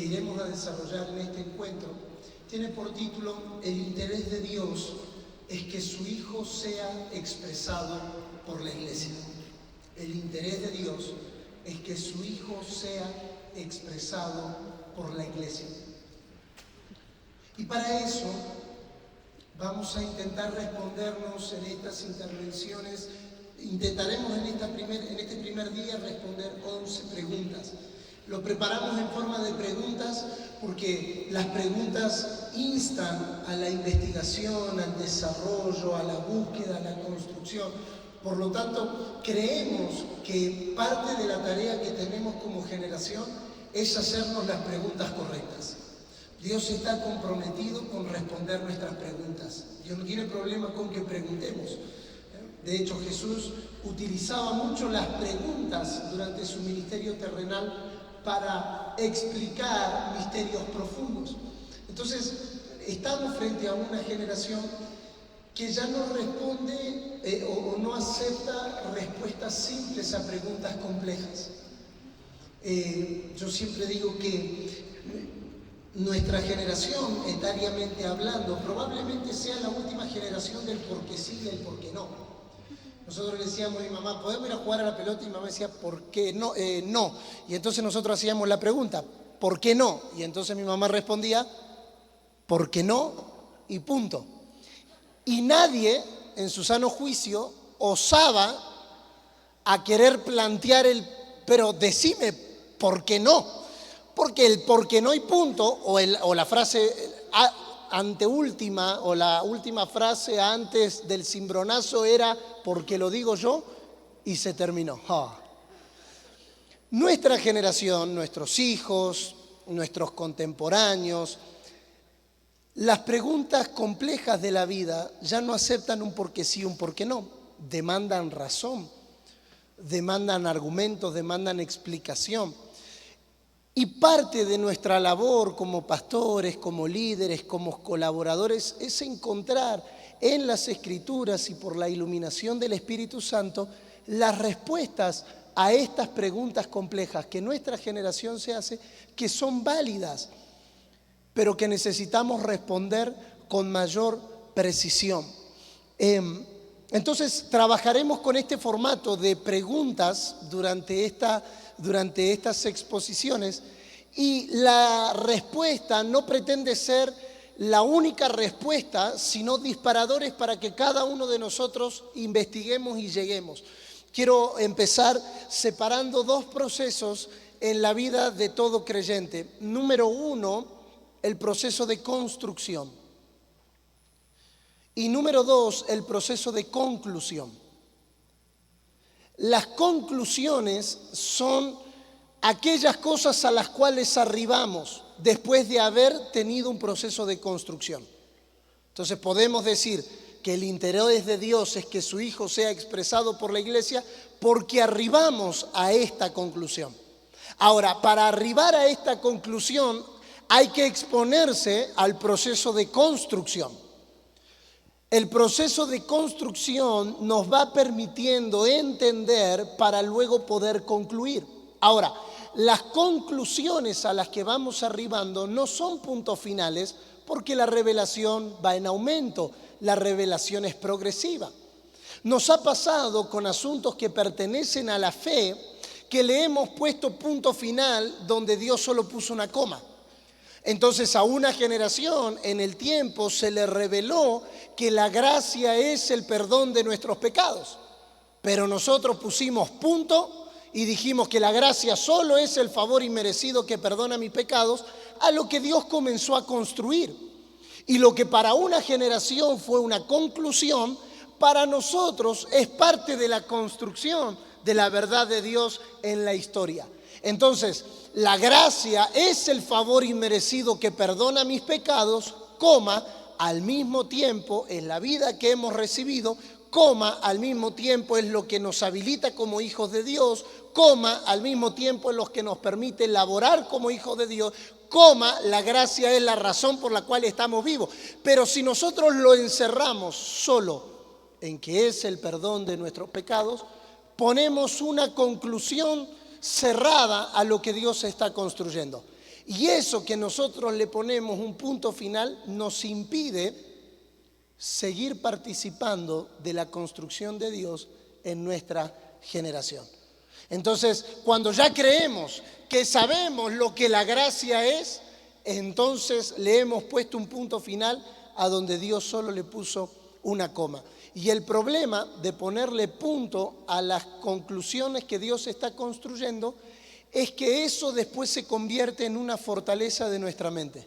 que iremos a desarrollar en este encuentro tiene por título: el interés de Dios es que su Hijo sea expresado por la Iglesia. El interés de Dios es que su Hijo sea expresado por la Iglesia. Y para eso vamos a intentar respondernos en estas intervenciones. Intentaremos en este primer día responder 11 preguntas. Lo preparamos en forma de preguntas porque las preguntas instan a la investigación, al desarrollo, a la búsqueda, a la construcción. Por lo tanto, creemos que parte de la tarea que tenemos como generación es hacernos las preguntas correctas. Dios está comprometido con responder nuestras preguntas. Dios no tiene problema con que preguntemos. De hecho, Jesús utilizaba mucho las preguntas durante su ministerio terrenal para explicar misterios profundos. Entonces, estamos frente a una generación que ya no responde o no acepta respuestas simples a preguntas complejas. Yo siempre digo que nuestra generación, etariamente hablando, probablemente sea la última generación del por qué sí y el por qué no. Nosotros le decíamos a mi mamá: ¿podemos ir a jugar a la pelota? Y mi mamá decía: ¿por qué no? No. Y entonces nosotros hacíamos la pregunta: ¿por qué no? Y entonces mi mamá respondía: ¿por qué no? Y punto. Y nadie, en su sano juicio, osaba a querer plantear pero decime, ¿por qué no? Porque el por qué no y punto, o la frase anteúltima, o la última frase antes del cimbronazo era: porque lo digo yo, y se terminó. Nuestra generación, nuestros hijos, nuestros contemporáneos, las preguntas complejas de la vida ya no aceptan un porque sí, un porque no. Demandan razón, demandan argumentos, demandan explicación. Y parte de nuestra labor como pastores, como líderes, como colaboradores, es encontrar en las Escrituras y por la iluminación del Espíritu Santo las respuestas a estas preguntas complejas que nuestra generación se hace, que son válidas, pero que necesitamos responder con mayor precisión. Entonces, trabajaremos con este formato de preguntas durante estas exposiciones, y la respuesta no pretende ser la única respuesta, sino disparadores para que cada uno de nosotros investiguemos y lleguemos. Quiero empezar separando dos procesos en la vida de todo creyente. Número uno, el proceso de construcción. Y número dos, el proceso de conclusión. Las conclusiones son aquellas cosas a las cuales arribamos después de haber tenido un proceso de construcción. Entonces podemos decir que el interés de Dios es que su Hijo sea expresado por la Iglesia porque arribamos a esta conclusión. Ahora, para arribar a esta conclusión hay que exponerse al proceso de construcción. El proceso de construcción nos va permitiendo entender para luego poder concluir. Ahora, las conclusiones a las que vamos arribando no son puntos finales, porque la revelación va en aumento, la revelación es progresiva. Nos ha pasado con asuntos que pertenecen a la fe que le hemos puesto punto final donde Dios solo puso una coma. Entonces a una generación en el tiempo se le reveló que la gracia es el perdón de nuestros pecados, pero nosotros pusimos punto y dijimos que la gracia solo es el favor inmerecido que perdona mis pecados, a lo que Dios comenzó a construir. Y lo que para una generación fue una conclusión, para nosotros es parte de la construcción de la verdad de Dios en la historia. Entonces, la gracia es el favor inmerecido que perdona mis pecados, al mismo tiempo es la vida que hemos recibido, al mismo tiempo es lo que nos habilita como hijos de Dios, al mismo tiempo es lo que nos permite laborar como hijos de Dios, la gracia es la razón por la cual estamos vivos. Pero si nosotros lo encerramos solo en que es el perdón de nuestros pecados, ponemos una conclusión cerrada a lo que Dios está construyendo. Y eso que nosotros le ponemos un punto final nos impide seguir participando de la construcción de Dios en nuestra generación. Entonces, cuando ya creemos que sabemos lo que la gracia es, entonces le hemos puesto un punto final a donde Dios solo le puso una coma. Y el problema de ponerle punto a las conclusiones que Dios está construyendo es que eso después se convierte en una fortaleza de nuestra mente.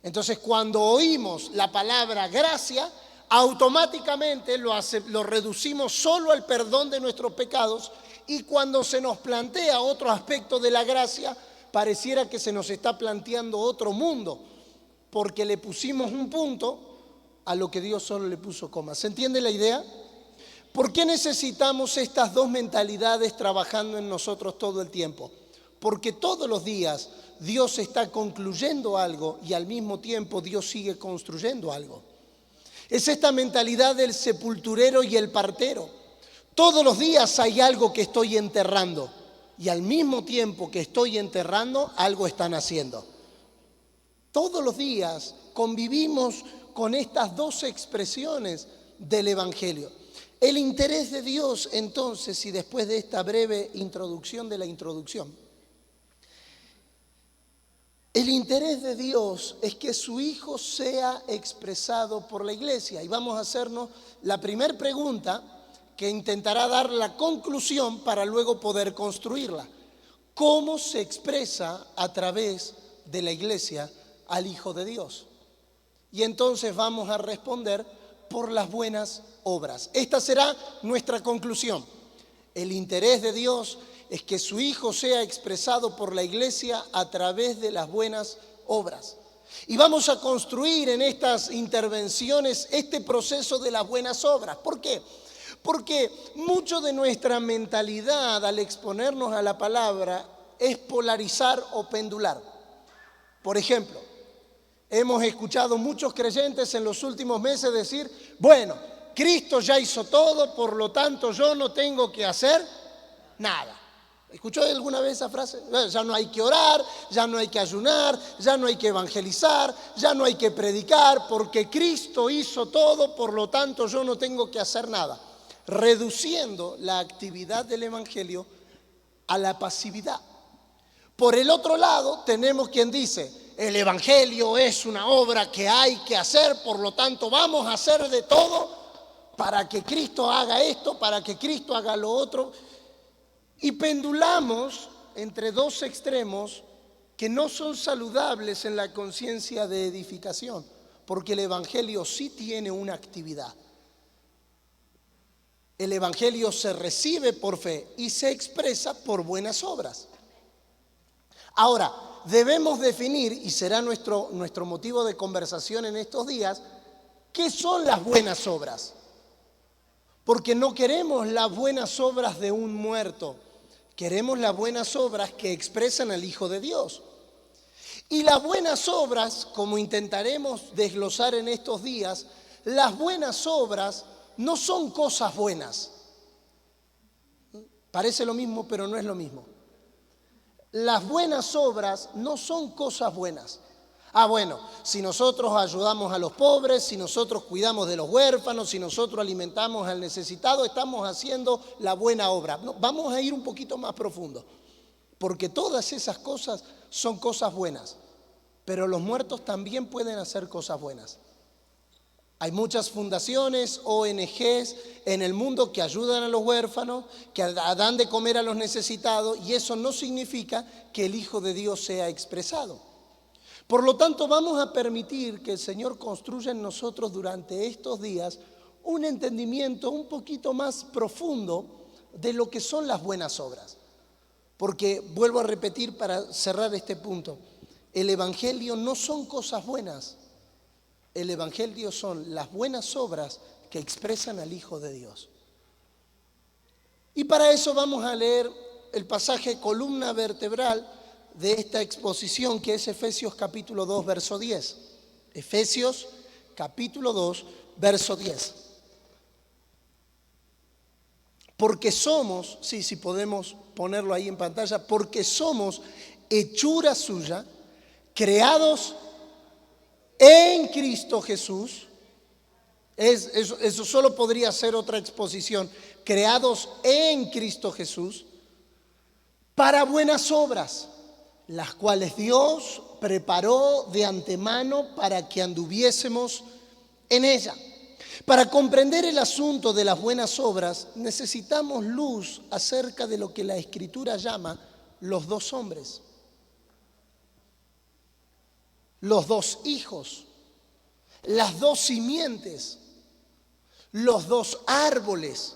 Entonces, cuando oímos la palabra gracia, automáticamente lo reducimos solo al perdón de nuestros pecados, y cuando se nos plantea otro aspecto de la gracia, pareciera que se nos está planteando otro mundo, porque le pusimos un punto a lo que Dios solo le puso coma. ¿Se entiende la idea? ¿Por qué necesitamos estas dos mentalidades trabajando en nosotros todo el tiempo? Porque todos los días Dios está concluyendo algo y al mismo tiempo Dios sigue construyendo algo. Es esta mentalidad del sepulturero y el partero. Todos los días hay algo que estoy enterrando y al mismo tiempo que estoy enterrando, algo están haciendo. Todos los días convivimos con estas dos expresiones del Evangelio. El interés de Dios, entonces, y después de esta breve introducción de la introducción, el interés de Dios es que su Hijo sea expresado por la iglesia. Y vamos a hacernos la primera pregunta que intentará dar la conclusión para luego poder construirla. ¿Cómo se expresa a través de la iglesia al Hijo de Dios? Y entonces vamos a responder por las buenas obras. Esta será nuestra conclusión. El interés de Dios es que su Hijo sea expresado por la iglesia a través de las buenas obras. Y vamos a construir en estas intervenciones este proceso de las buenas obras. ¿Por qué? Porque mucho de nuestra mentalidad al exponernos a la palabra es polarizar o pendular. Por ejemplo, hemos escuchado muchos creyentes en los últimos meses decir, bueno, Cristo ya hizo todo, por lo tanto yo no tengo que hacer nada. ¿Escuchó alguna vez esa frase? Ya no hay que orar, ya no hay que ayunar, ya no hay que evangelizar, ya no hay que predicar, porque Cristo hizo todo, por lo tanto yo no tengo que hacer nada. Reduciendo la actividad del evangelio a la pasividad. Por el otro lado, tenemos quien dice, el evangelio es una obra que hay que hacer, por lo tanto vamos a hacer de todo para que Cristo haga esto, para que Cristo haga lo otro. Y pendulamos entre dos extremos que no son saludables en la conciencia de edificación, porque el evangelio sí tiene una actividad. El evangelio se recibe por fe y se expresa por buenas obras. Ahora, debemos definir, y será nuestro motivo de conversación en estos días, ¿qué son las buenas obras? Porque no queremos las buenas obras de un muerto, queremos las buenas obras que expresan al Hijo de Dios. Y las buenas obras, como intentaremos desglosar en estos días, las buenas obras no son cosas buenas. Parece lo mismo, pero no es lo mismo. Las buenas obras no son cosas buenas. Bueno, si nosotros ayudamos a los pobres, si nosotros cuidamos de los huérfanos, si nosotros alimentamos al necesitado, estamos haciendo la buena obra. No, vamos a ir un poquito más profundo, porque todas esas cosas son cosas buenas, pero los muertos también pueden hacer cosas buenas. Hay muchas fundaciones, ONGs en el mundo que ayudan a los huérfanos, que dan de comer a los necesitados, y eso no significa que el Hijo de Dios sea expresado. Por lo tanto, vamos a permitir que el Señor construya en nosotros durante estos días un entendimiento un poquito más profundo de lo que son las buenas obras. Porque, vuelvo a repetir para cerrar este punto, el Evangelio no son cosas buenas. El Evangelio son las buenas obras que expresan al Hijo de Dios. Y para eso vamos a leer el pasaje columna vertebral de esta exposición, que es Efesios capítulo 2, verso 10. Efesios capítulo 2, verso 10. Porque somos, sí podemos ponerlo ahí en pantalla, porque somos hechura suya, creados en Cristo Jesús. Eso solo podría ser otra exposición. Creados en Cristo Jesús para buenas obras, las cuales Dios preparó de antemano para que anduviésemos en ella. Para comprender el asunto de las buenas obras, necesitamos luz acerca de lo que la Escritura llama los dos hombres, los dos hijos, las dos simientes, los dos árboles,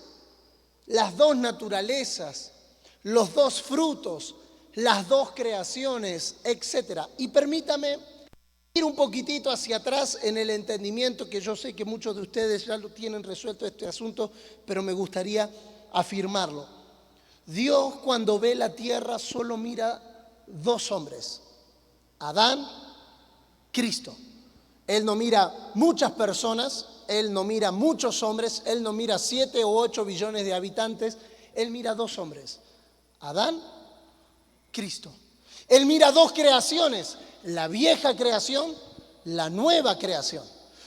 las dos naturalezas, los dos frutos, las dos creaciones, etc. Y permítame ir un poquitito hacia atrás en el entendimiento, que yo sé que muchos de ustedes ya lo tienen resuelto este asunto, pero me gustaría afirmarlo. Dios, cuando ve la tierra, solo mira dos hombres: Adán, Cristo. Él no mira muchas personas, Él no mira muchos hombres, Él no mira 7 o 8 billones de habitantes, Él mira dos hombres: Adán, Cristo. Él mira dos creaciones: la vieja creación, la nueva creación.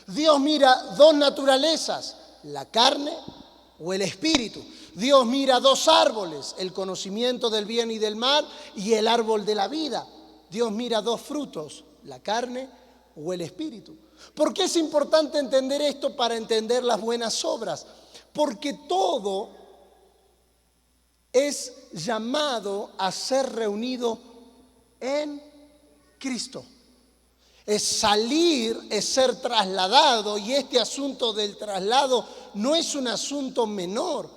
Dios mira dos naturalezas: la carne o el espíritu. Dios mira dos árboles: el conocimiento del bien y del mal y el árbol de la vida. Dios mira dos frutos: la carne o el espíritu. ¿Por qué es importante entender esto para entender las buenas obras? Porque todo es llamado a ser reunido en Cristo. Es salir, es ser trasladado, y este asunto del traslado no es un asunto menor.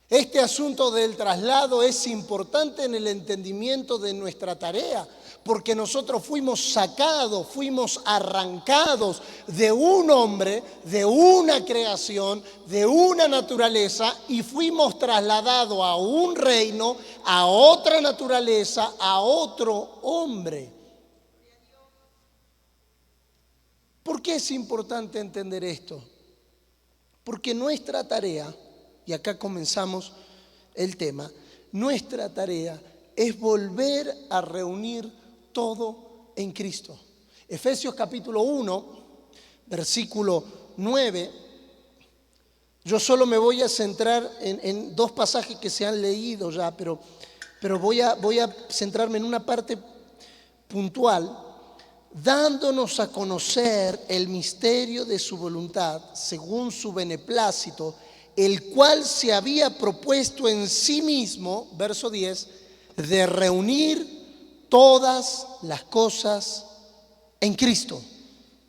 Este asunto del traslado es importante en el entendimiento de nuestra tarea, porque nosotros fuimos sacados, fuimos arrancados de un hombre, de una creación, de una naturaleza, y fuimos trasladados a un reino, a otra naturaleza, a otro hombre. ¿Por qué es importante entender esto? Porque nuestra tarea, y acá comenzamos el tema, nuestra tarea es volver a reunir todo en Cristo. Efesios capítulo 1, versículo 9. Yo solo me voy a centrar en dos pasajes que se han leído ya, pero voy a centrarme en una parte puntual, dándonos a conocer el misterio de su voluntad, según su beneplácito, el cual se había propuesto en sí mismo, verso 10, de reunir todas las cosas en Cristo,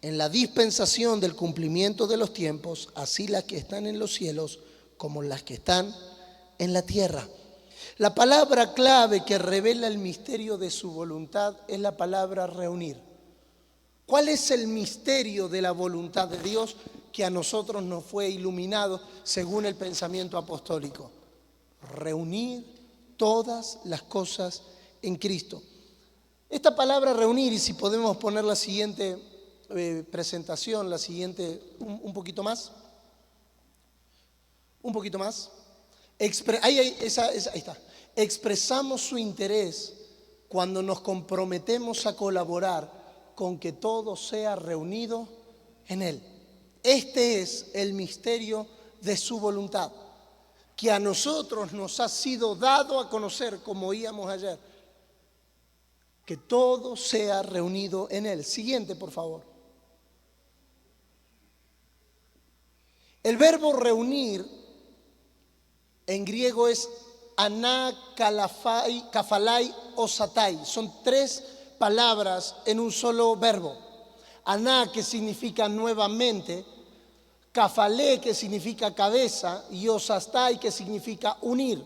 en la dispensación del cumplimiento de los tiempos, así las que están en los cielos como las que están en la tierra. La palabra clave que revela el misterio de su voluntad es la palabra reunir. ¿Cuál es el misterio de la voluntad de Dios que a nosotros nos fue iluminado según el pensamiento apostólico? Reunir todas las cosas en Cristo. Esta palabra reunir, y si podemos poner la siguiente presentación, la siguiente, un poquito más. Ahí está. Expresamos su interés cuando nos comprometemos a colaborar con que todo sea reunido en Él. Este es el misterio de su voluntad, que a nosotros nos ha sido dado a conocer, como oíamos ayer, que todo sea reunido en Él. Siguiente, por favor. El verbo reunir en griego es aná, kafalai o satai. Son tres palabras en un solo verbo. Aná, que significa nuevamente; kafalé, que significa cabeza; y osastai, que significa unir.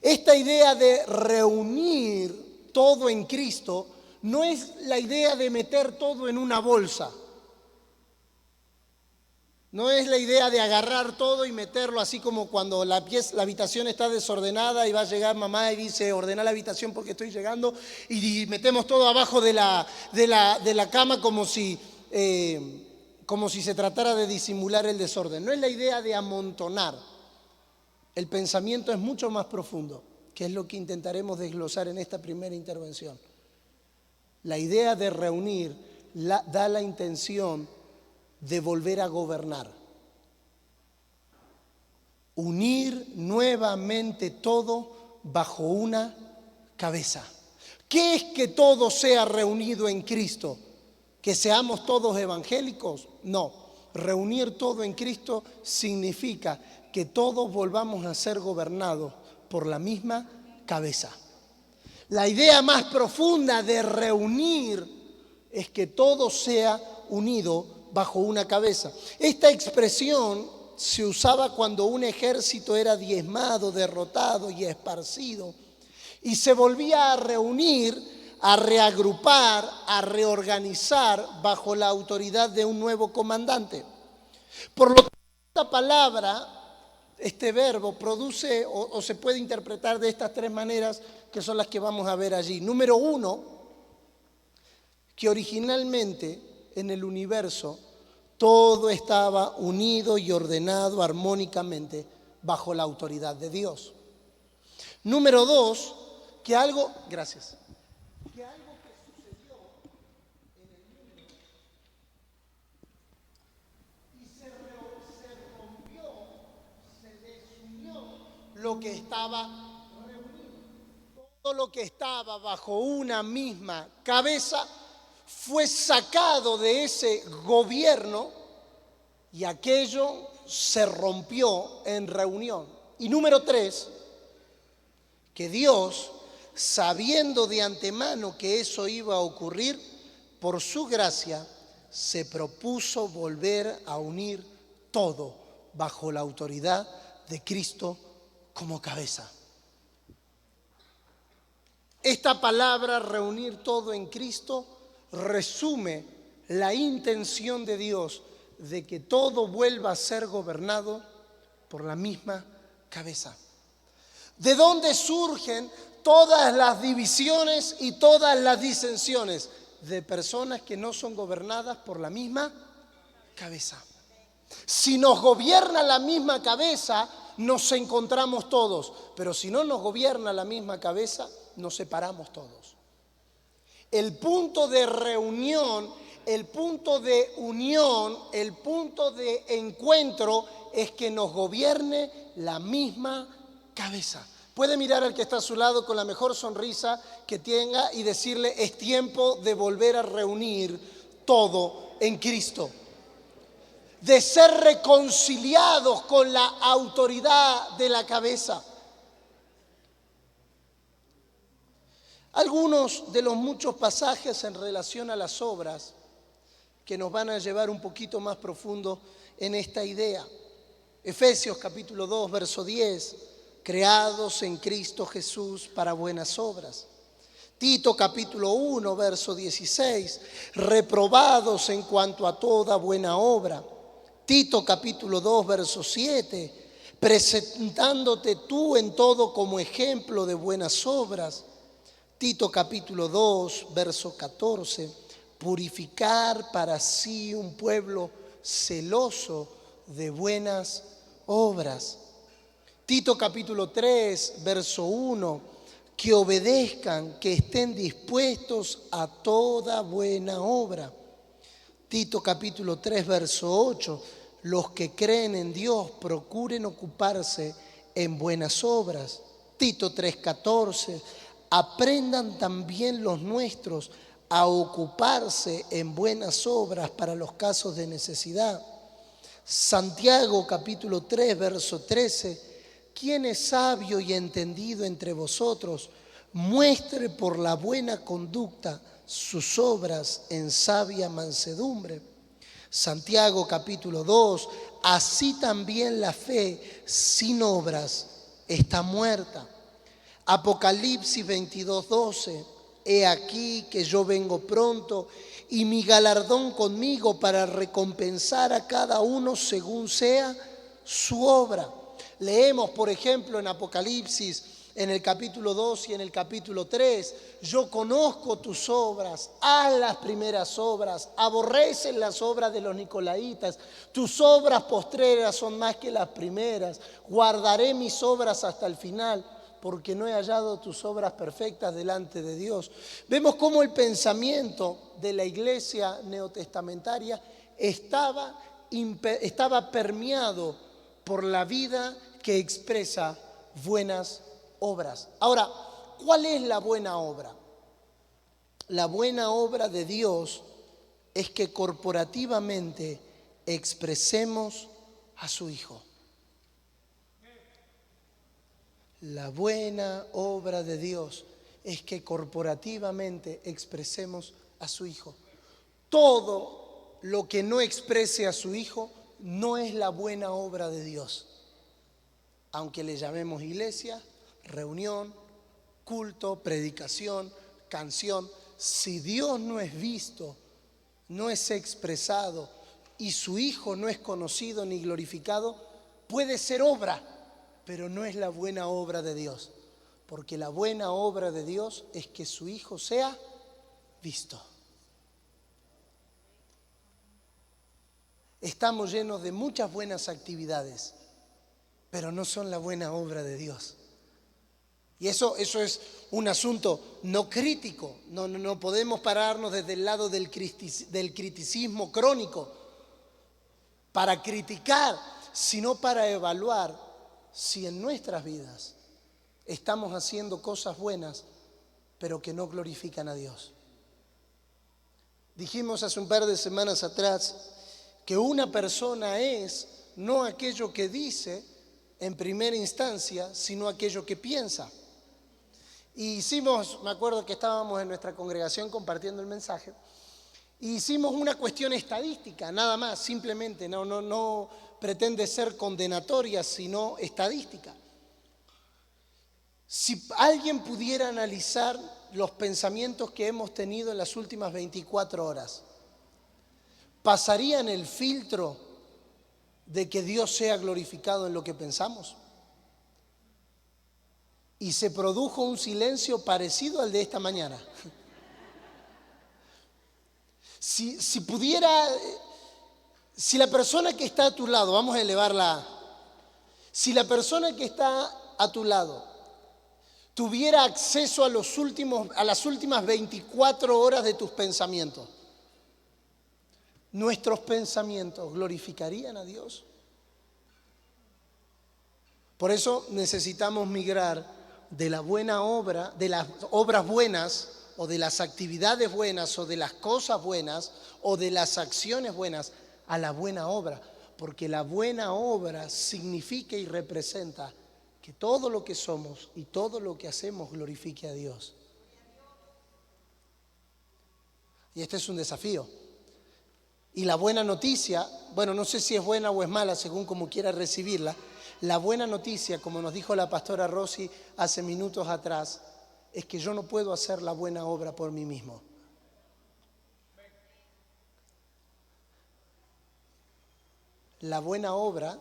Esta idea de reunir todo en Cristo no es la idea de meter todo en una bolsa. No es la idea de agarrar todo y meterlo así como cuando la habitación está desordenada y va a llegar mamá y dice: ordena la habitación porque estoy llegando, y metemos todo abajo de la cama como si se tratara de disimular el desorden. No es la idea de amontonar. El pensamiento es mucho más profundo. que es lo que intentaremos desglosar en esta primera intervención. La idea de reunir da la intención de volver a gobernar. Unir nuevamente todo bajo una cabeza. ¿Qué es que todo sea reunido en Cristo? ¿Que seamos todos evangélicos? No. Reunir todo en Cristo significa que todos volvamos a ser gobernados por la misma cabeza. La idea más profunda de reunir es que todo sea unido bajo una cabeza. Esta expresión se usaba cuando un ejército era diezmado, derrotado y esparcido, y se volvía a reunir, a reagrupar, a reorganizar bajo la autoridad de un nuevo comandante. Por lo tanto, esta palabra, este verbo, produce o se puede interpretar de estas tres maneras que son las que vamos a ver allí. Número uno, que originalmente en el universo todo estaba unido y ordenado armónicamente bajo la autoridad de Dios. Número dos, que algo que sucedió en el mundo y se rompió, se desunió lo que estaba reunido. Todo lo que estaba bajo una misma cabeza fue sacado de ese gobierno y aquello se rompió en reunión. Y número tres, que Dios, sabiendo de antemano que eso iba a ocurrir, por su gracia se propuso volver a unir todo bajo la autoridad de Cristo como cabeza. Esta palabra, reunir todo en Cristo, resume la intención de Dios de que todo vuelva a ser gobernado por la misma cabeza. ¿De dónde surgen todas las divisiones y todas las disensiones? De personas que no son gobernadas por la misma cabeza. Si nos gobierna la misma cabeza, nos encontramos todos, pero si no nos gobierna la misma cabeza, nos separamos todos. El punto de reunión, el punto de unión, el punto de encuentro es que nos gobierne la misma cabeza. Puede mirar al que está a su lado con la mejor sonrisa que tenga y decirle: es tiempo de volver a reunir todo en Cristo, de ser reconciliados con la autoridad de la cabeza. Algunos de los muchos pasajes en relación a las obras que nos van a llevar un poquito más profundo en esta idea. Efesios capítulo 2, verso 10, creados en Cristo Jesús para buenas obras. Tito capítulo 1, verso 16, reprobados en cuanto a toda buena obra. Tito capítulo 2, verso 7, presentándote tú en todo como ejemplo de buenas obras. Tito capítulo 2, verso 14, purificar para sí un pueblo celoso de buenas obras. Tito capítulo 3, verso 1, que obedezcan, que estén dispuestos a toda buena obra. Tito capítulo 3, verso 8, los que creen en Dios procuren ocuparse en buenas obras. Tito 3, 14, aprendan también los nuestros a ocuparse en buenas obras para los casos de necesidad. Santiago capítulo 3, verso 13, ¿quién es sabio y entendido entre vosotros? Muestre por la buena conducta sus obras en sabia mansedumbre. Santiago capítulo 2, así también la fe sin obras está muerta. Apocalipsis 22, 12, he aquí que yo vengo pronto y mi galardón conmigo para recompensar a cada uno según sea su obra. Leemos, por ejemplo, en Apocalipsis, en el capítulo 2 y en el capítulo 3, yo conozco tus obras, haz las primeras obras, aborreces las obras de los nicolaitas, tus obras postreras son más que las primeras, guardaré mis obras hasta el final. porque no he hallado tus obras perfectas delante de Dios. Vemos cómo el pensamiento de la iglesia neotestamentaria estaba permeado por la vida que expresa buenas obras. Ahora, ¿cuál es la buena obra? La buena obra de Dios es que corporativamente expresemos a su Hijo. La buena obra de Dios es que corporativamente expresemos a su Hijo. Todo lo que no exprese a su Hijo no es la buena obra de Dios. Aunque le llamemos iglesia, reunión, culto, predicación, canción, si Dios no es visto, no es expresado y su Hijo no es conocido ni glorificado, puede ser obra, pero no es la buena obra de Dios. Porque la buena obra de Dios es que su Hijo sea visto. Estamos llenos de muchas buenas actividades, pero no son la buena obra de Dios. Y eso es un asunto no crítico. No podemos pararnos desde el lado del criticismo crónico para criticar, sino para evaluar si en nuestras vidas estamos haciendo cosas buenas, pero que no glorifican a Dios. Dijimos hace un par de semanas atrás que una persona es no aquello que dice en primera instancia, sino aquello que piensa. Y me acuerdo que estábamos en nuestra congregación compartiendo el mensaje, y hicimos una cuestión estadística, nada más, simplemente, no pretende ser condenatoria, sino estadística. Si alguien pudiera analizar los pensamientos que hemos tenido en las últimas 24 horas, ¿pasarían el filtro de que Dios sea glorificado en lo que pensamos? Y se produjo un silencio parecido al de esta mañana. Si la persona que está a tu lado, vamos a elevarla, si la persona que está a tu lado tuviera acceso a las últimas 24 horas de tus pensamientos, ¿nuestros pensamientos glorificarían a Dios? Por eso necesitamos migrar de la buena obra, de las obras buenas, o de las actividades buenas, o de las cosas buenas, o de las acciones buenas, a la buena obra. Porque la buena obra significa y representa que todo lo que somos y todo lo que hacemos glorifique a Dios. Y este es un desafío. Y la buena noticia, bueno, no sé si es buena o es mala, según como quiera recibirla. La buena noticia, como nos dijo la pastora Rosy hace minutos atrás, es que yo no puedo hacer la buena obra por mí mismo. La buena obra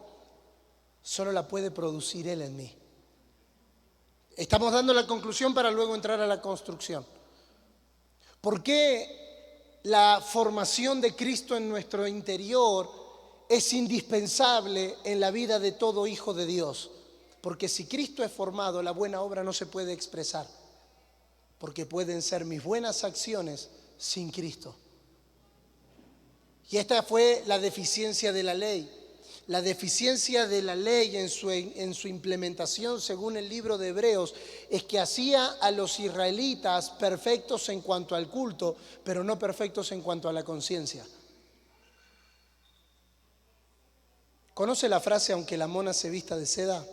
solo la puede producir Él en mí. Estamos dando la conclusión para luego entrar a la construcción. ¿Por qué la formación de Cristo en nuestro interior es indispensable en la vida de todo hijo de Dios? Porque si Cristo es formado, la buena obra no se puede expresar. Porque pueden ser mis buenas acciones sin Cristo. Y esta fue la deficiencia de la ley. La deficiencia de la ley en su implementación, según el libro de Hebreos, es que hacía a los israelitas perfectos en cuanto al culto, pero no perfectos en cuanto a la conciencia. ¿Conoce la frase, aunque la mona se vista de seda,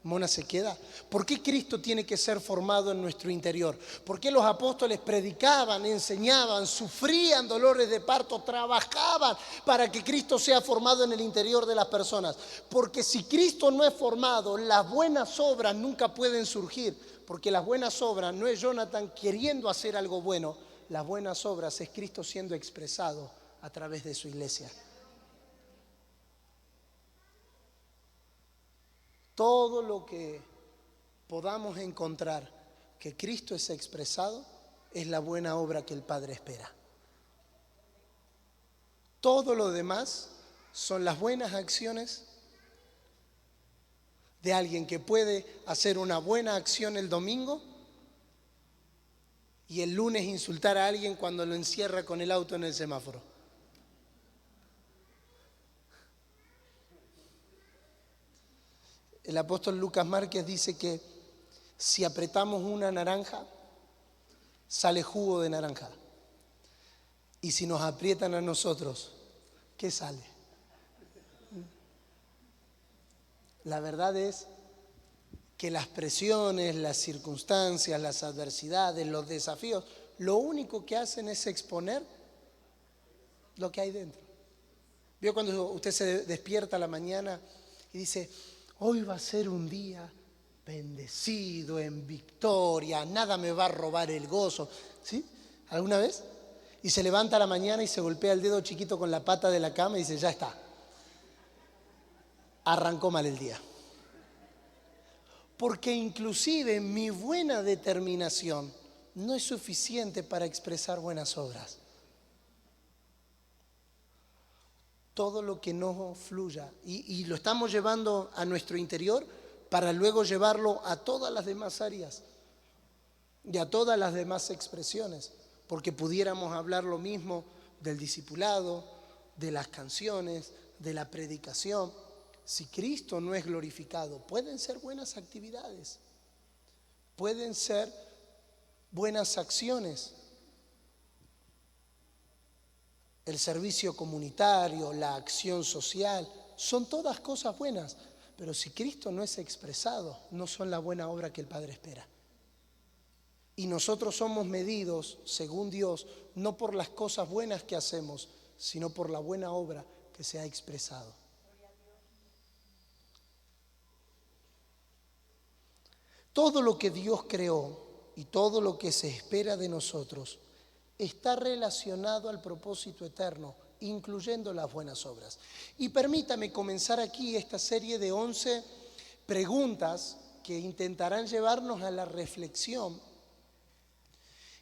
mona se queda? ¿Por qué Cristo tiene que ser formado en nuestro interior? ¿Por qué los apóstoles predicaban, enseñaban, sufrían dolores de parto, trabajaban para que Cristo sea formado en el interior de las personas? Porque si Cristo no es formado, las buenas obras nunca pueden surgir. Porque las buenas obras no es Jonathan queriendo hacer algo bueno. Las buenas obras es Cristo siendo expresado a través de su iglesia. Todo lo que podamos encontrar que Cristo es expresado es la buena obra que el Padre espera. Todo lo demás son las buenas acciones de alguien que puede hacer una buena acción el domingo y el lunes insultar a alguien cuando lo encierra con el auto en el semáforo? El apóstol Lucas Márquez dice que si apretamos una naranja, sale jugo de naranja. Y si nos aprietan a nosotros, ¿qué sale? La verdad es que las presiones, las circunstancias, las adversidades, los desafíos, lo único que hacen es exponer lo que hay dentro. ¿Vio cuando usted se despierta a la mañana y dice, hoy va a ser un día bendecido, en victoria, nada me va a robar el gozo? ¿Sí? ¿Alguna vez? Y se levanta a la mañana y se golpea el dedo chiquito con la pata de la cama y dice, ya está. Arrancó mal el día. Porque inclusive mi buena determinación no es suficiente para expresar buenas obras. Todo lo que no fluya, y lo estamos llevando a nuestro interior para luego llevarlo a todas las demás áreas y a todas las demás expresiones, porque pudiéramos hablar lo mismo del discipulado, de las canciones, de la predicación. Si Cristo no es glorificado, pueden ser buenas actividades, pueden ser buenas acciones, el servicio comunitario, la acción social, son todas cosas buenas, pero si Cristo no es expresado, no son la buena obra que el Padre espera. Y nosotros somos medidos, según Dios, no por las cosas buenas que hacemos, sino por la buena obra que se ha expresado. Todo lo que Dios creó y todo lo que se espera de nosotros está relacionado al propósito eterno, incluyendo las buenas obras. Y permítame comenzar aquí esta serie de 11 preguntas que intentarán llevarnos a la reflexión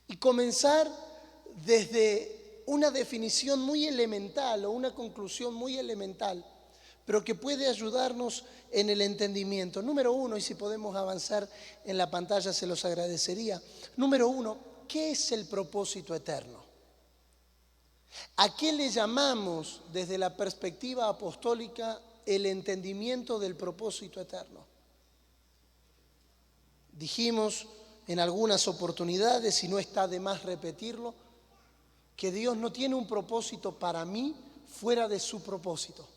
y comenzar desde una definición muy elemental o una conclusión muy elemental, pero que puede ayudarnos en el entendimiento. Número 1, y si podemos avanzar en la pantalla se los agradecería. Número 1, ¿qué es el propósito eterno? ¿A qué le llamamos desde la perspectiva apostólica el entendimiento del propósito eterno? Dijimos en algunas oportunidades, y no está de más repetirlo, que Dios no tiene un propósito para mí fuera de su propósito.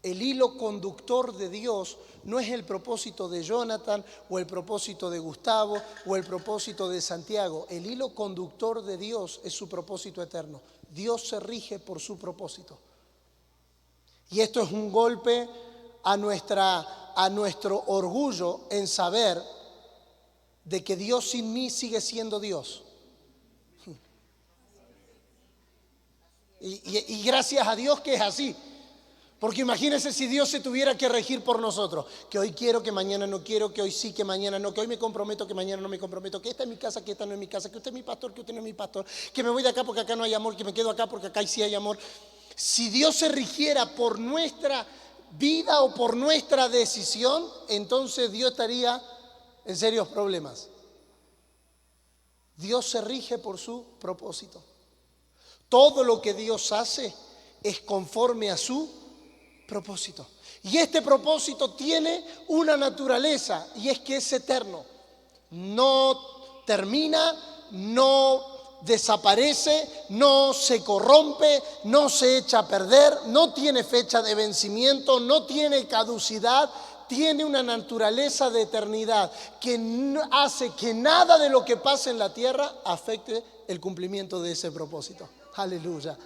El hilo conductor de Dios no es el propósito de Jonathan o el propósito de Gustavo o el propósito de Santiago. El hilo conductor de Dios es su propósito eterno. Dios se rige por su propósito. Y esto es un golpe a nuestro orgullo en saber de que Dios sin mí sigue siendo Dios. Y gracias a Dios que es así. Porque imagínense si Dios se tuviera que regir por nosotros, que hoy quiero, que mañana no quiero, que hoy sí, que mañana no, que hoy me comprometo, que mañana no me comprometo, que esta es mi casa, que esta no es mi casa, que usted es mi pastor, que usted no es mi pastor, que me voy de acá porque acá no hay amor, que me quedo acá porque acá sí hay amor. Si Dios se rigiera por nuestra vida o por nuestra decisión, entonces Dios estaría en serios problemas. Dios se rige por su propósito. Todo lo que Dios hace es conforme a su propósito. Y este propósito tiene una naturaleza y es que es eterno. No termina, no desaparece, no se corrompe, no se echa a perder, no tiene fecha de vencimiento, no tiene caducidad, tiene una naturaleza de eternidad que hace que nada de lo que pasa en la tierra afecte el cumplimiento de ese propósito. Aleluya.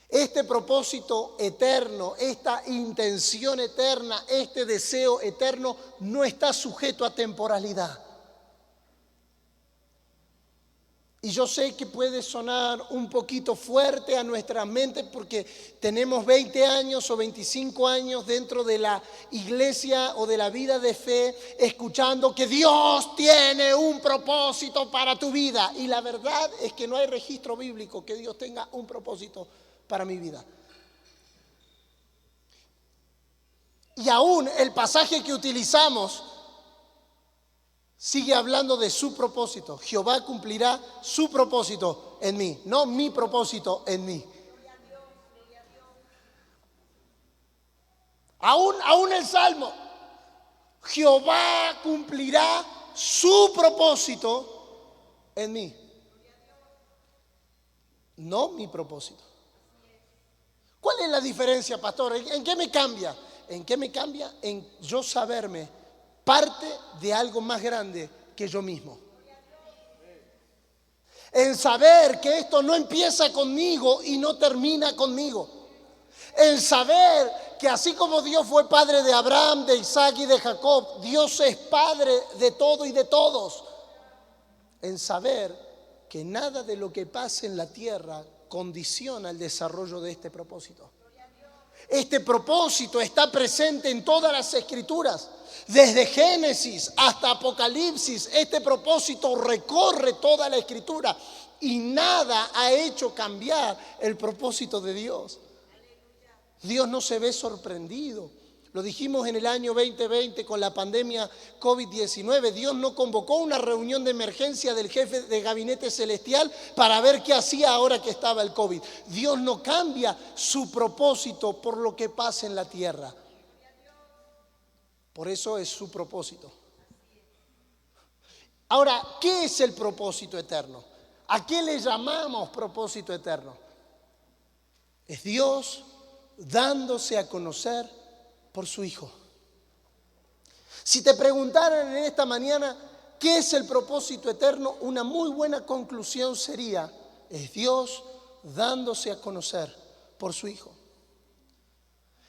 Este propósito eterno, esta intención eterna, este deseo eterno no está sujeto a temporalidad. Y yo sé que puede sonar un poquito fuerte a nuestras mentes porque tenemos 20 años o 25 años dentro de la iglesia o de la vida de fe escuchando que Dios tiene un propósito para tu vida. Y la verdad es que no hay registro bíblico que Dios tenga un propósito para mi vida. Y aún el pasaje que utilizamos sigue hablando de su propósito. Jehová cumplirá su propósito en mí, no mi propósito en mí. Aún el Salmo, Jehová cumplirá su propósito en mí, no mi propósito. ¿Cuál es la diferencia, pastor? ¿En qué me cambia? ¿En qué me cambia? En yo saberme parte de algo más grande que yo mismo. En saber que esto no empieza conmigo y no termina conmigo. En saber que así como Dios fue padre de Abraham, de Isaac y de Jacob, Dios es padre de todo y de todos. En saber que nada de lo que pase en la tierra condiciona el desarrollo de este propósito. Este propósito está presente en todas las escrituras. Desde Génesis hasta Apocalipsis, este propósito recorre toda la escritura y nada ha hecho cambiar el propósito de Dios. Dios no se ve sorprendido. Lo dijimos en el año 2020 con la pandemia COVID-19. Dios no convocó una reunión de emergencia del jefe de gabinete celestial para ver qué hacía ahora que estaba el COVID. Dios no cambia su propósito por lo que pasa en la tierra. Por eso es su propósito. Ahora, ¿qué es el propósito eterno? ¿A qué le llamamos propósito eterno? Es Dios dándose a conocer por su Hijo. Si te preguntaran en esta mañana qué es el propósito eterno, una muy buena conclusión sería: es Dios dándose a conocer por su Hijo.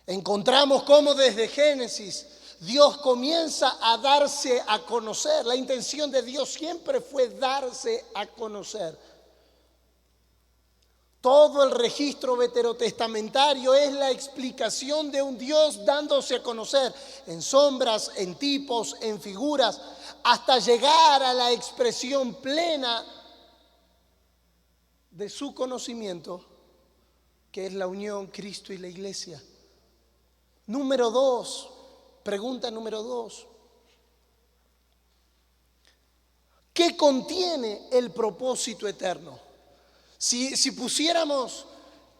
Encontramos cómo desde Génesis Dios comienza a darse a conocer. La intención de Dios siempre fue darse a conocer. Todo el registro veterotestamentario es la explicación de un Dios dándose a conocer en sombras, en tipos, en figuras, hasta llegar a la expresión plena de su conocimiento, que es la unión Cristo y la iglesia. Pregunta número 2. ¿Qué contiene el propósito eterno? Si pusiéramos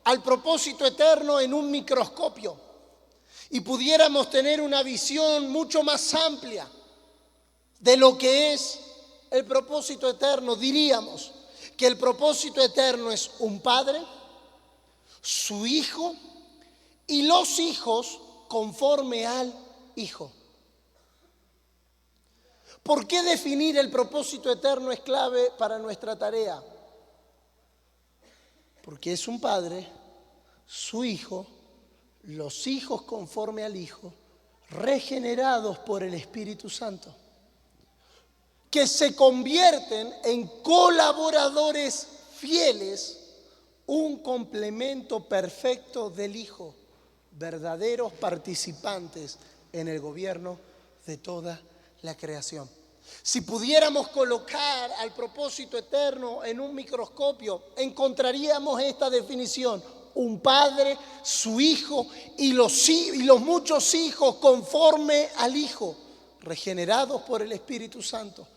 al propósito eterno en un microscopio y pudiéramos tener una visión mucho más amplia de lo que es el propósito eterno, diríamos que el propósito eterno es un padre, su hijo y los hijos conforme al hijo. ¿Por qué definir el propósito eterno es clave para nuestra tarea? Porque es un padre, su hijo, los hijos conforme al hijo, regenerados por el Espíritu Santo, que se convierten en colaboradores fieles, un complemento perfecto del Hijo, verdaderos participantes en el gobierno de toda la creación. Si pudiéramos colocar al propósito eterno en un microscopio, encontraríamos esta definición: un padre, su hijo y los muchos hijos conforme al Hijo, regenerados por el Espíritu Santo,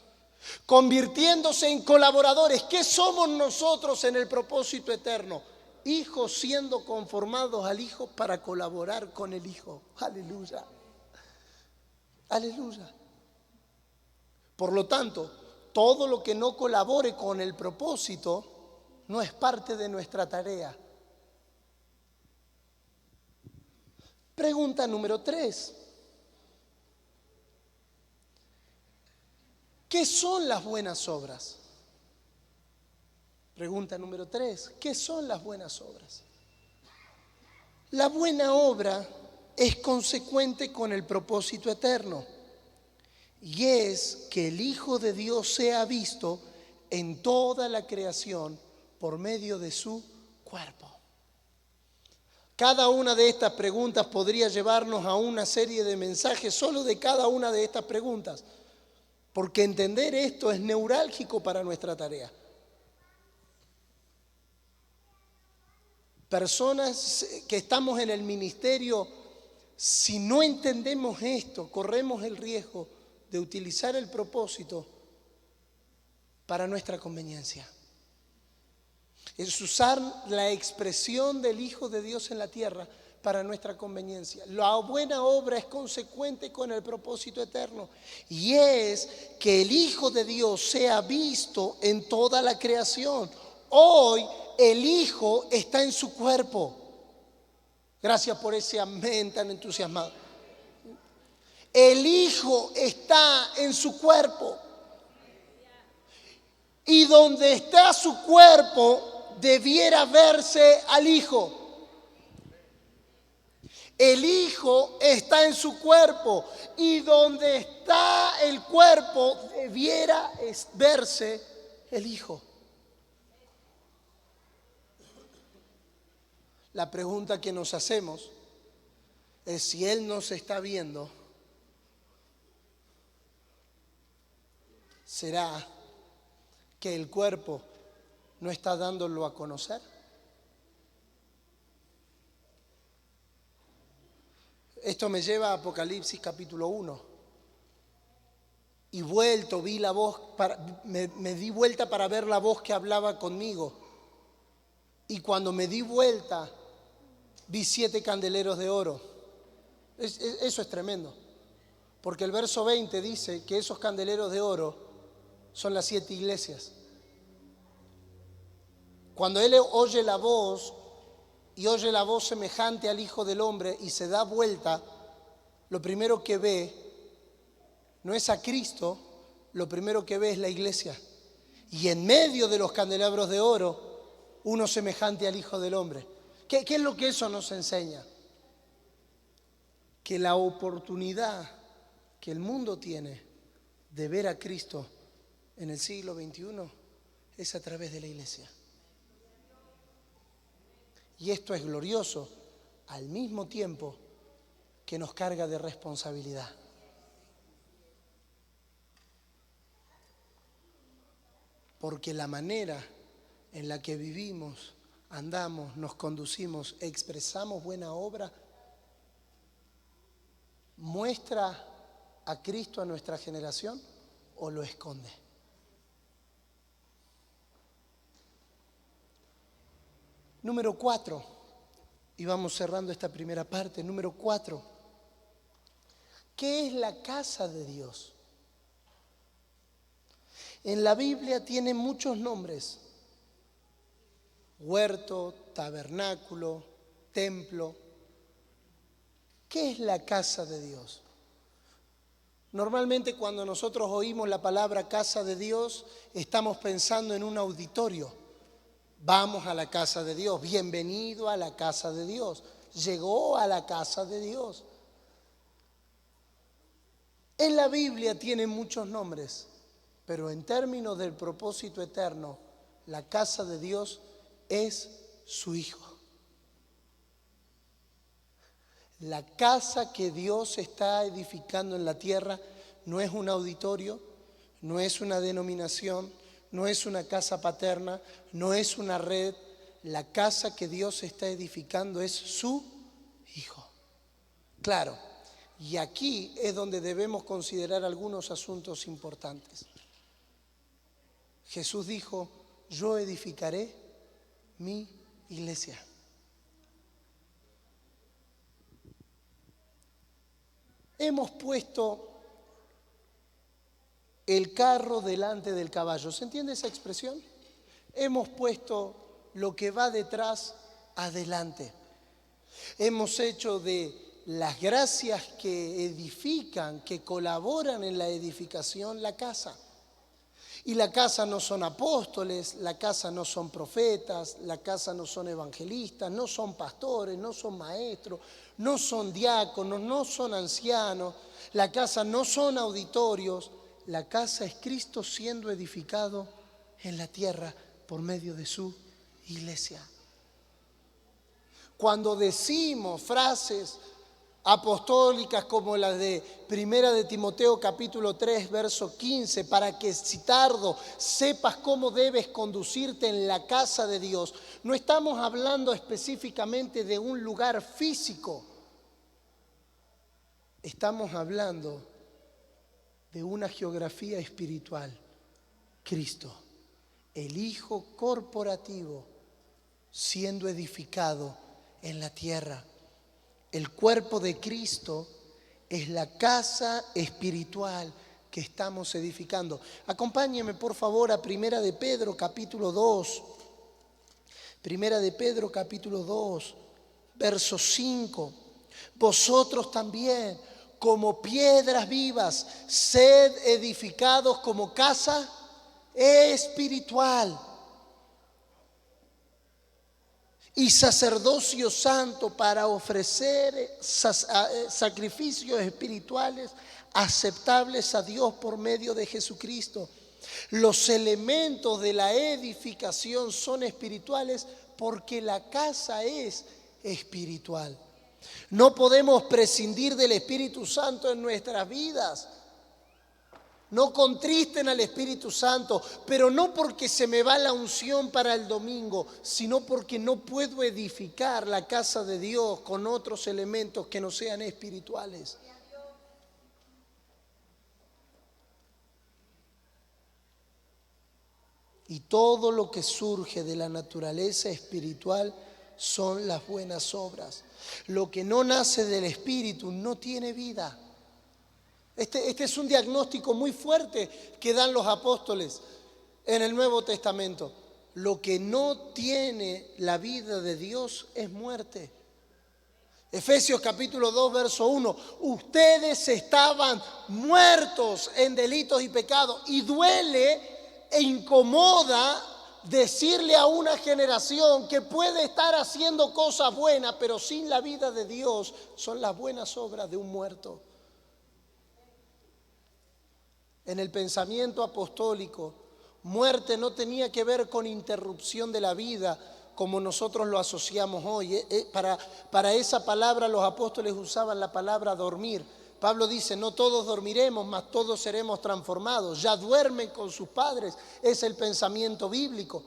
convirtiéndose en colaboradores. ¿Qué somos nosotros en el propósito eterno? Hijos siendo conformados al Hijo para colaborar con el Hijo. Aleluya. Aleluya. Por lo tanto, todo lo que no colabore con el propósito no es parte de nuestra tarea. Pregunta número 3. ¿Qué son las buenas obras? Pregunta número 3. ¿Qué son las buenas obras? La buena obra es consecuente con el propósito eterno. Y es que el Hijo de Dios sea visto en toda la creación por medio de su cuerpo. Cada una de estas preguntas podría llevarnos a una serie de mensajes solo de cada una de estas preguntas, porque entender esto es neurálgico para nuestra tarea. Personas que estamos en el ministerio Si no entendemos esto, corremos el riesgo de utilizar el propósito para nuestra conveniencia. Es usar la expresión del Hijo de Dios en la tierra para nuestra conveniencia. La buena obra es consecuente con el propósito eterno y es que el Hijo de Dios sea visto en toda la creación. Hoy el Hijo está en su cuerpo. Gracias por ese amén tan entusiasmado. El Hijo está en su cuerpo. Y donde está su cuerpo, debiera verse al Hijo. El Hijo está en su cuerpo. Y donde está el cuerpo, debiera verse el Hijo. La pregunta que nos hacemos es si Él nos está viendo, ¿será que el cuerpo no está dándolo a conocer? Esto me lleva a Apocalipsis capítulo 1. Y vuelto, vi la voz, me di vuelta para ver la voz que hablaba conmigo. Y cuando me di vuelta, vi 7 candeleros de oro. Eso es tremendo. Porque el verso 20 dice que esos candeleros de oro son las 7 iglesias. Cuando él oye la voz y oye la voz semejante al Hijo del Hombre y se da vuelta, lo primero que ve no es a Cristo, lo primero que ve es la iglesia. Y en medio de los candelabros de oro, uno semejante al Hijo del Hombre. ¿Qué es lo que eso nos enseña? Que la oportunidad que el mundo tiene de ver a Cristo en el siglo XXI es a través de la iglesia. Y esto es glorioso al mismo tiempo que nos carga de responsabilidad. Porque la manera en la que vivimos, andamos, nos conducimos, expresamos buena obra, muestra a Cristo a nuestra generación o lo esconde. Número 4, y vamos cerrando esta primera parte. Número 4, ¿qué es la casa de Dios? En la Biblia tiene muchos nombres: huerto, tabernáculo, templo. ¿Qué es la casa de Dios? Normalmente cuando nosotros oímos la palabra casa de Dios, estamos pensando en un auditorio. Vamos a la casa de Dios, bienvenido a la casa de Dios, llegó a la casa de Dios. En la Biblia tiene muchos nombres, pero en términos del propósito eterno, la casa de Dios es su Hijo. La casa que Dios está edificando en la tierra no es un auditorio, no es una denominación, no es una casa paterna, no es una red. La casa que Dios está edificando es su Hijo. Claro, y aquí es donde debemos considerar algunos asuntos importantes. Jesús dijo: yo edificaré mi iglesia. Hemos puesto el carro delante del caballo. ¿Se entiende esa expresión? Hemos puesto lo que va detrás adelante. Hemos hecho de las gracias que edifican, que colaboran en la edificación, la casa. Y la casa no son apóstoles, la casa no son profetas, la casa no son evangelistas, no son pastores, no son maestros, no son diáconos, no son ancianos, la casa no son auditorios. La casa es Cristo siendo edificado en la tierra por medio de su iglesia. Cuando decimos frases apostólicas como la de Primera de Timoteo capítulo 3 verso 15, para que si tardo sepas cómo debes conducirte en la casa de Dios, no estamos hablando específicamente de un lugar físico. Estamos hablando de una geografía espiritual. Cristo, el Hijo corporativo, siendo edificado en la tierra. El cuerpo de Cristo es la casa espiritual que estamos edificando. Acompáñeme por favor a Primera de Pedro capítulo 2. Primera de Pedro capítulo 2, verso 5. Vosotros también, como piedras vivas, sed edificados como casa espiritual y sacerdocio santo para ofrecer sacrificios espirituales aceptables a Dios por medio de Jesucristo. Los elementos de la edificación son espirituales porque la casa es espiritual. No podemos prescindir del Espíritu Santo en nuestras vidas. No contristen al Espíritu Santo, pero no porque se me va la unción para el domingo, sino porque no puedo edificar la casa de Dios con otros elementos que no sean espirituales. Y todo lo que surge de la naturaleza espiritual son las buenas obras. Lo que no nace del Espíritu no tiene vida. Este es un diagnóstico muy fuerte que dan los apóstoles en el Nuevo Testamento. Lo que no tiene la vida de Dios es muerte. Efesios capítulo 2, verso 1. Ustedes estaban muertos en delitos y pecados, y duele e incomoda decirle a una generación que puede estar haciendo cosas buenas, pero sin la vida de Dios, son las buenas obras de un muerto. En el pensamiento apostólico, muerte no tenía que ver con interrupción de la vida como nosotros lo asociamos hoy. Para esa palabra los apóstoles usaban la palabra dormir. Pablo dice, no todos dormiremos, mas todos seremos transformados. Ya duermen con sus padres, es el pensamiento bíblico.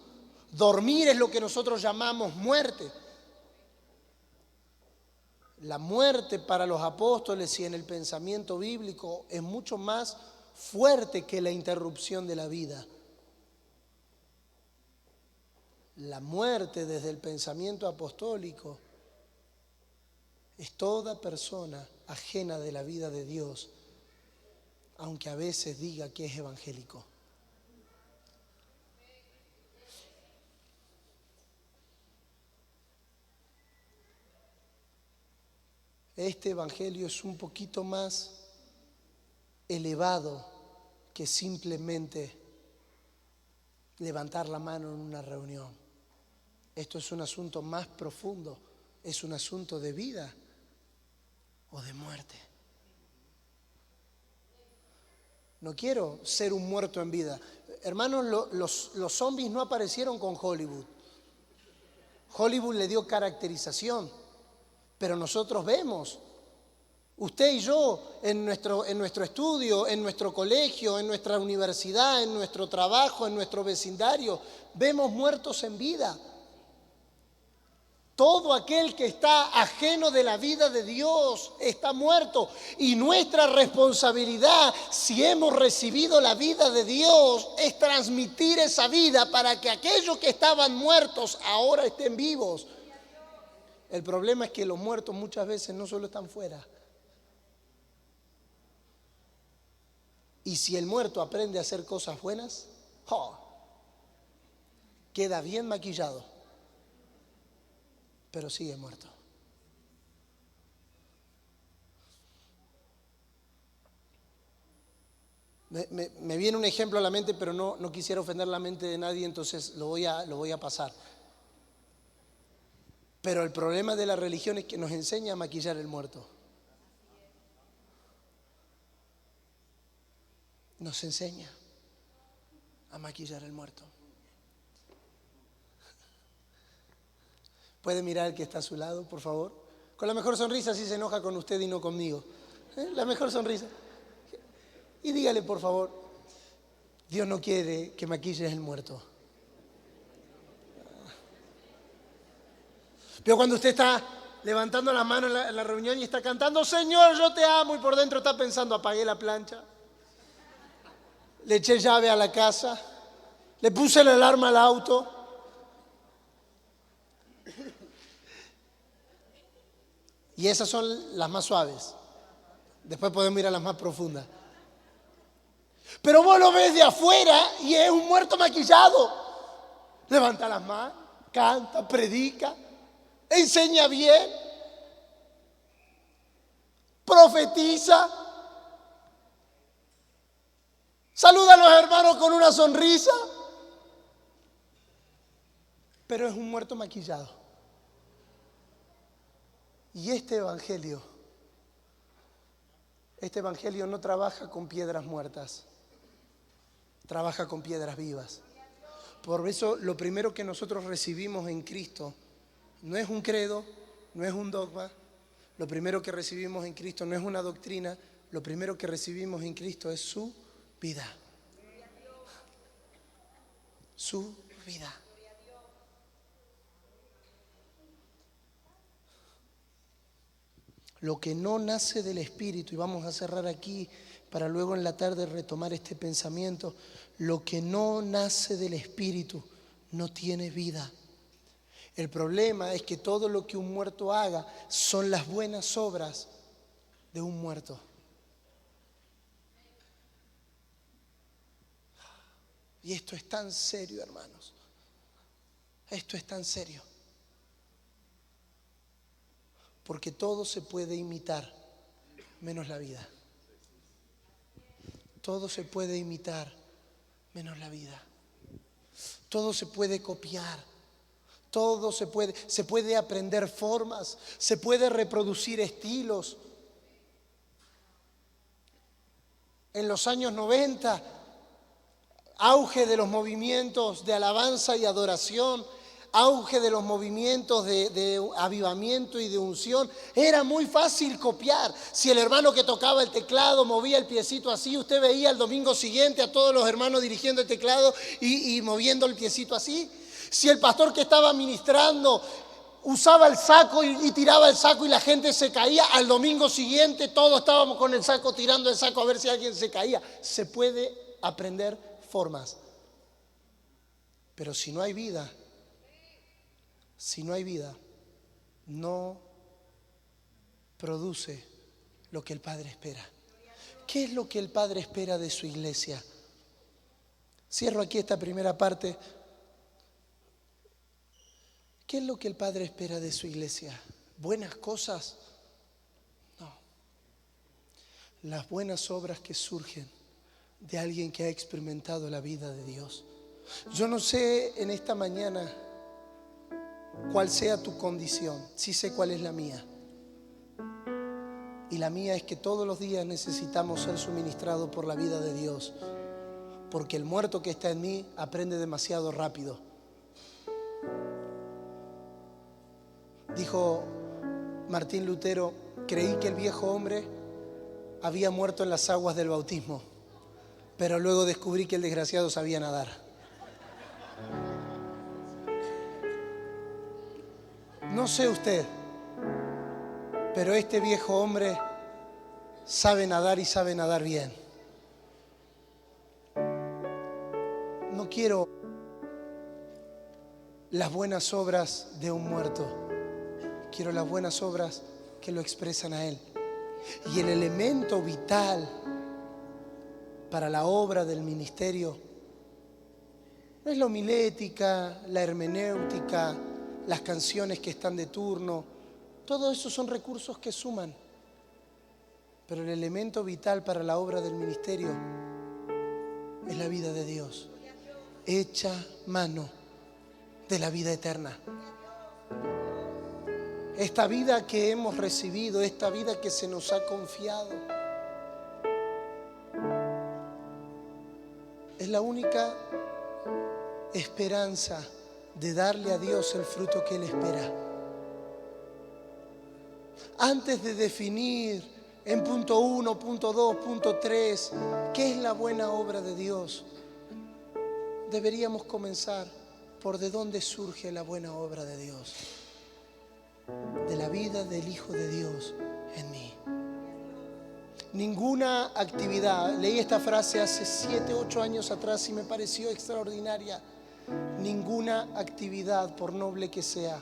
Dormir es lo que nosotros llamamos muerte. La muerte para los apóstoles y en el pensamiento bíblico es mucho más fuerte que la interrupción de la vida. La muerte desde el pensamiento apostólico es toda persona ajena de la vida de Dios, aunque a veces diga que es evangélico. Este evangelio es un poquito más elevado que simplemente levantar la mano en una reunión. Esto es un asunto más profundo, es un asunto de vida o de muerte. No quiero ser un muerto en vida. Hermanos, los zombies no aparecieron con Hollywood. Hollywood le dio caracterización, pero nosotros vemos. Usted y yo en nuestro estudio, en nuestro colegio, en nuestra universidad, en nuestro trabajo, en nuestro vecindario, vemos muertos en vida. Todo aquel que está ajeno de la vida de Dios está muerto. Y nuestra responsabilidad, si hemos recibido la vida de Dios, es transmitir esa vida para que aquellos que estaban muertos ahora estén vivos. El problema es que los muertos muchas veces no solo están fuera. Y si el muerto aprende a hacer cosas buenas, queda bien maquillado, pero sigue muerto. Me viene un ejemplo a la mente, pero no quisiera ofender la mente de nadie, entonces lo voy a pasar. Pero el problema de la religión es que nos enseña a maquillar el muerto. Nos enseña a maquillar el muerto. ¿Puede mirar al que está a su lado, por favor? Con la mejor sonrisa, si se enoja con usted y no conmigo. La mejor sonrisa. Y dígale, por favor, Dios no quiere que maquilles el muerto. Pero cuando usted está levantando las manos en la reunión y está cantando, Señor, yo te amo, y por dentro está pensando, apagué la plancha, le eché llave a la casa, le puse la alarma al auto. Y esas son las más suaves. Después podemos ir a las más profundas. Pero vos lo ves de afuera y es un muerto maquillado. Levanta las manos, canta, predica, enseña bien, profetiza, saluda a los hermanos con una sonrisa. Pero es un muerto maquillado. Y este evangelio no trabaja con piedras muertas, trabaja con piedras vivas. Por eso lo primero que nosotros recibimos en Cristo no es un credo, no es un dogma. Lo primero que recibimos en Cristo no es una doctrina. Lo primero que recibimos en Cristo es su vida. Su vida. Lo que no nace del Espíritu, y vamos a cerrar aquí para luego en la tarde retomar este pensamiento, lo que no nace del Espíritu no tiene vida. El problema es que todo lo que un muerto haga son las buenas obras de un muerto. Y esto es tan serio, hermanos. Esto es tan serio. Porque todo se puede imitar, menos la vida. Todo se puede imitar, menos la vida. Todo se puede copiar. Todo se puede aprender formas, se puede reproducir estilos. En los años 90, auge de los movimientos de alabanza y adoración, auge de los movimientos de avivamiento y de unción. Era muy fácil copiar. Si el hermano que tocaba el teclado movía el piecito así, usted veía el domingo siguiente a todos los hermanos dirigiendo el teclado y moviendo el piecito así. Si el pastor que estaba ministrando usaba el saco y tiraba el saco y la gente se caía, al domingo siguiente todos estábamos con el saco tirando el saco a ver si alguien se caía. Se puede aprender formas. Pero si no hay vida, no produce lo que el Padre espera. ¿Qué es lo que el Padre espera de su iglesia? Cierro aquí esta primera parte. ¿Qué es lo que el Padre espera de su iglesia? ¿Buenas cosas? No. Las buenas obras que surgen de alguien que ha experimentado la vida de Dios. Yo no sé en esta mañana cuál sea tu condición. Sí sé cuál es la mía. Y la mía es que todos los días necesitamos ser suministrados por la vida de Dios. Porque el muerto que está en mí aprende demasiado rápido. Dijo Martín Lutero, creí que el viejo hombre había muerto en las aguas del bautismo, pero luego descubrí que el desgraciado sabía nadar. No sé usted, pero este viejo hombre sabe nadar y sabe nadar bien. No quiero las buenas obras de un muerto. Quiero las buenas obras que lo expresan a Él. Y el elemento vital para la obra del ministerio no es la homilética, la hermenéutica, las canciones que están de turno. Todo eso son recursos que suman. Pero el elemento vital para la obra del ministerio es la vida de Dios. Hecha mano de la vida eterna. Esta vida que hemos recibido, esta vida que se nos ha confiado, es la única esperanza de darle a Dios el fruto que Él espera. Antes de definir en punto 1, punto 2, punto 3, ¿qué es la buena obra de Dios? Deberíamos comenzar por de dónde surge la buena obra de Dios. de la vida del Hijo de Dios en mí. Ninguna actividad, leí esta frase hace 7, 8 años atrás y me pareció extraordinaria. Ninguna actividad, por noble que sea,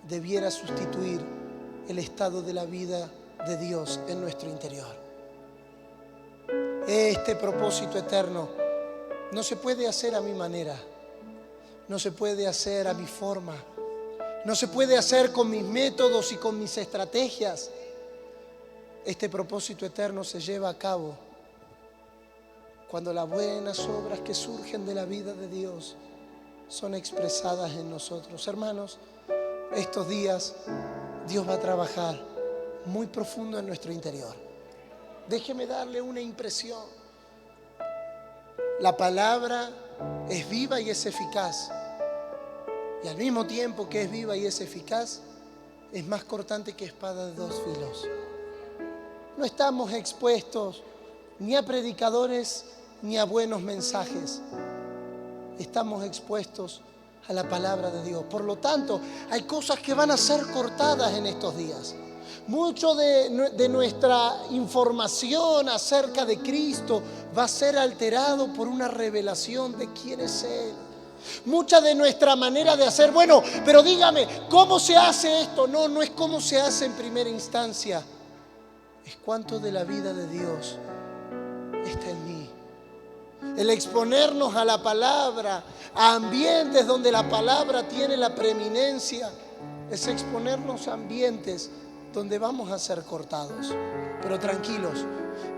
debiera sustituir el estado de la vida de Dios en nuestro interior. Este propósito eterno no se puede hacer a mi manera, no se puede hacer a mi forma, no se puede hacer con mis métodos y con mis estrategias. Este propósito eterno se lleva a cabo cuando las buenas obras que surgen de la vida de Dios son expresadas en nosotros. Hermanos, estos días Dios va a trabajar muy profundo en nuestro interior. Déjeme darle una impresión. La palabra es viva y es eficaz. Y al mismo tiempo que es viva y es eficaz, es más cortante que espada de 2 filos. No estamos expuestos ni a predicadores ni a buenos mensajes. Estamos expuestos a la palabra de Dios. Por lo tanto, hay cosas que van a ser cortadas en estos días. Mucho de nuestra información acerca de Cristo va a ser alterado por una revelación de quién es Él. Mucha de nuestra manera de hacer, bueno, pero dígame, ¿cómo se hace esto? No, no es cómo se hace en primera instancia. Es cuánto de la vida de Dios está en mí. El exponernos a la palabra, a ambientes donde la palabra tiene la preeminencia, es exponernos a ambientes donde vamos a ser cortados. Pero tranquilos,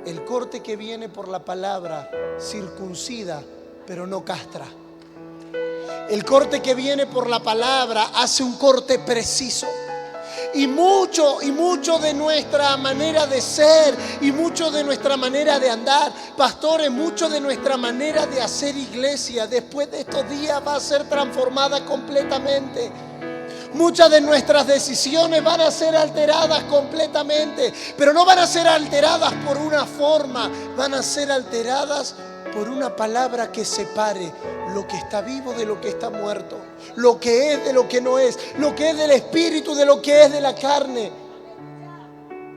el corte que viene por la palabra circuncida, pero no castra. El corte que viene por la palabra hace un corte preciso. Y mucho de nuestra manera de ser y mucho de nuestra manera de andar, pastores, mucho de nuestra manera de hacer iglesia después de estos días va a ser transformada completamente. Muchas de nuestras decisiones van a ser alteradas completamente, pero no van a ser alteradas por una forma, van a ser alteradas por una palabra que separe lo que está vivo de lo que está muerto, lo que es de lo que no es, lo que es del espíritu de lo que es de la carne.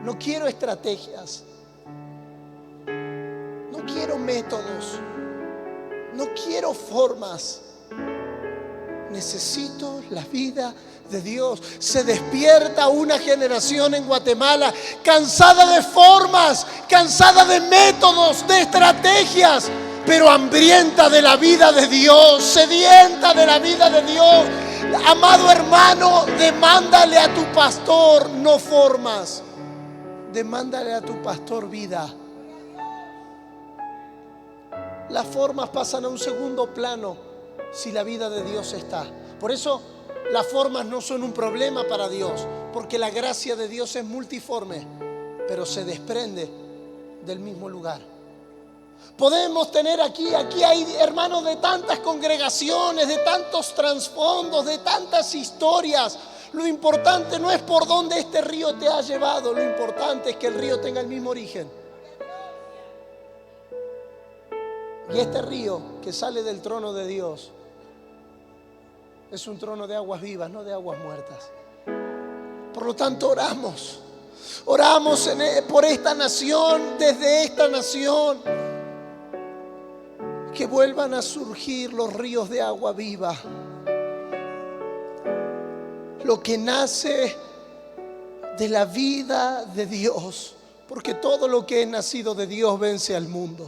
No quiero estrategias, no quiero métodos, no quiero formas. Necesito la vida de Dios. Se despierta una generación en Guatemala cansada de formas, cansada de métodos, de estrategias, pero hambrienta de la vida de Dios, sedienta de la vida de Dios. Amado hermano, demándale a tu pastor no formas, demándale a tu pastor vida. Las formas pasan a un segundo plano si la vida de Dios está. Por eso las formas no son un problema para Dios, porque la gracia de Dios es multiforme, pero se desprende del mismo lugar. Podemos tener aquí hay hermanos de tantas congregaciones, de tantos trasfondos, de tantas historias. Lo importante no es por dónde este río te ha llevado, lo importante es que el río tenga el mismo origen. Y este río que sale del trono de Dios es un trono de aguas vivas, no de aguas muertas. Por lo tanto, oramos por esta nación, desde esta nación, que vuelvan a surgir los ríos de agua viva. Lo que nace de la vida de Dios, porque todo lo que es nacido de Dios vence al mundo.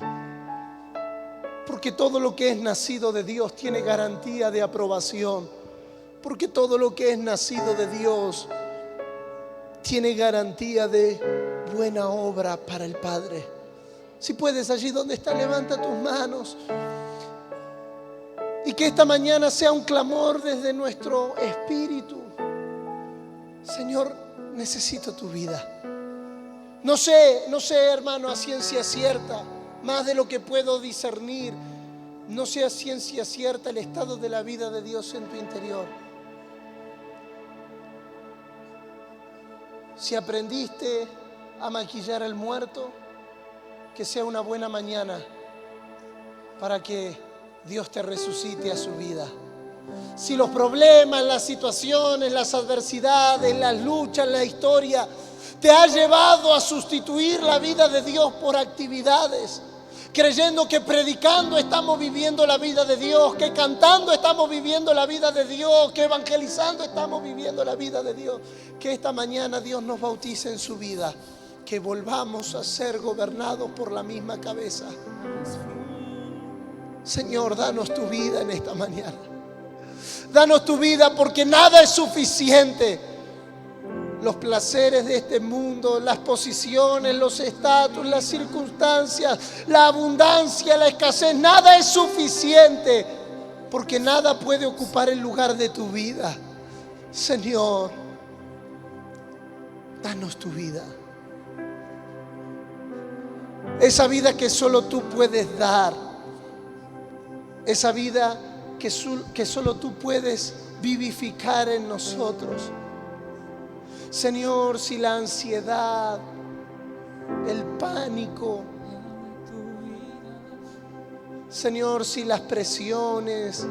Porque todo lo que es nacido de Dios tiene garantía de aprobación. Porque todo lo que es nacido de Dios tiene garantía de buena obra para el Padre. Si puedes, allí donde está, levanta tus manos. Y que esta mañana sea un clamor desde nuestro espíritu. Señor, necesito tu vida. No sé, hermano, a ciencia cierta, más de lo que puedo discernir, no sé a ciencia cierta el estado de la vida de Dios en tu interior. Si aprendiste a maquillar al muerto, que sea una buena mañana para que Dios te resucite a su vida. Si los problemas, las situaciones, las adversidades, las luchas, la historia te ha llevado a sustituir la vida de Dios por actividades, creyendo que predicando estamos viviendo la vida de Dios, que cantando estamos viviendo la vida de Dios, que evangelizando estamos viviendo la vida de Dios, que esta mañana Dios nos bautice en su vida, que volvamos a ser gobernados por la misma cabeza. Señor, danos tu vida en esta mañana. Danos tu vida, porque nada es suficiente. Los placeres de este mundo, las posiciones, los estatus, las circunstancias, la abundancia, la escasez, nada es suficiente, porque nada puede ocupar el lugar de tu vida. Señor, danos tu vida. Esa vida que solo tú puedes dar. Esa vida que solo tú puedes vivificar en nosotros. Señor, si la ansiedad, el pánico, Señor, si las presiones,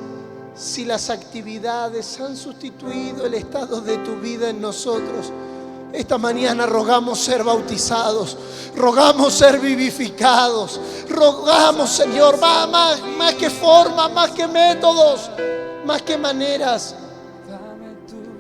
si las actividades han sustituido el estado de tu vida en nosotros, esta mañana rogamos ser bautizados, rogamos ser vivificados, rogamos, Señor, más que formas, más que métodos, más que maneras.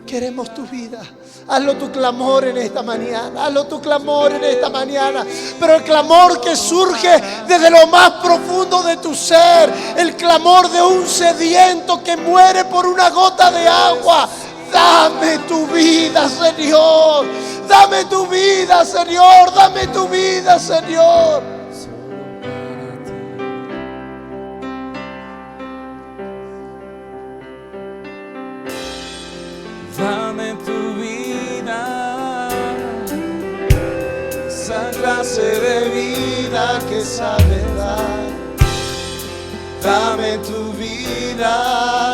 Queremos tu vida. Hazlo tu clamor en esta mañana. Hazlo tu clamor en esta mañana. Pero el clamor que surge desde lo más profundo de tu ser. El clamor de un sediento que muere por una gota de agua. Dame tu vida, Señor. Dame tu vida, Señor. Dame tu vida, Señor. Dame tu vida, esa clase de vida que sabes dar. Dame tu vida.